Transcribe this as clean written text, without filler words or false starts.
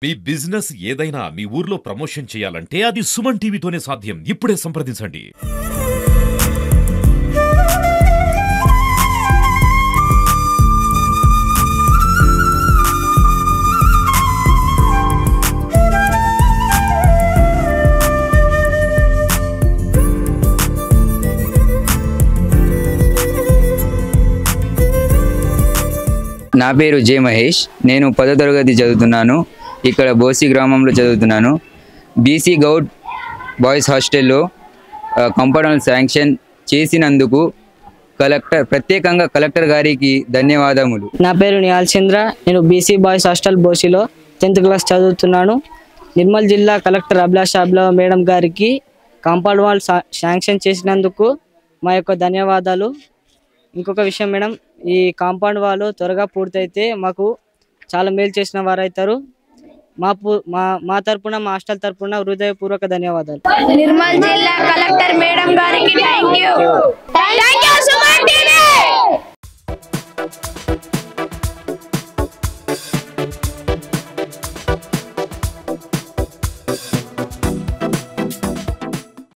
మీ business ఏదైనా మీ ఊర్లో promotion చేయాలంటే అది సుమన్ టీవీతోనే సాధ్యం. ఇప్పుడే సంప్రదించండి. నా పేరు జే మహేష్. నేను 10వ తరగతి చదువుతున్నాను. ఇక్కడ బోసి గ్రామంలో చదువుతున్నాను. బీసీ గౌడ్ బాయ్స్ హాస్టల్లో కంపౌండ్ శాంక్షన్ చేసినందుకు ప్రత్యేకంగా కలెక్టర్ గారికి ధన్యవాదములు. నా పేరు నిహాల్ చంద్ర. నేను బీసీ బాయ్స్ హాస్టల్ బోసిలో 10th క్లాస్ చదువుతున్నాను. నిర్మల్ జిల్లా కలెక్టర్ అభిలాష్ మేడం గారికి కాంపౌండ్ వాల్ శాంక్షన్ చేసినందుకు మా యొక్క ధన్యవాదాలు. ఇంకొక విషయం మేడం, ఈ కాంపౌండ్ వాల్ త్వరగా పూర్తయితే మాకు చాలా మేలు చేసిన వారు అవుతారు. మా తరపున, మా హాస్టల్ తరపున హృదయపూర్వక ధన్యవాదాలు. నిర్మల్ జిల్లా కలెక్టర్ మేడం గారికి థ్యాంక్ యూ.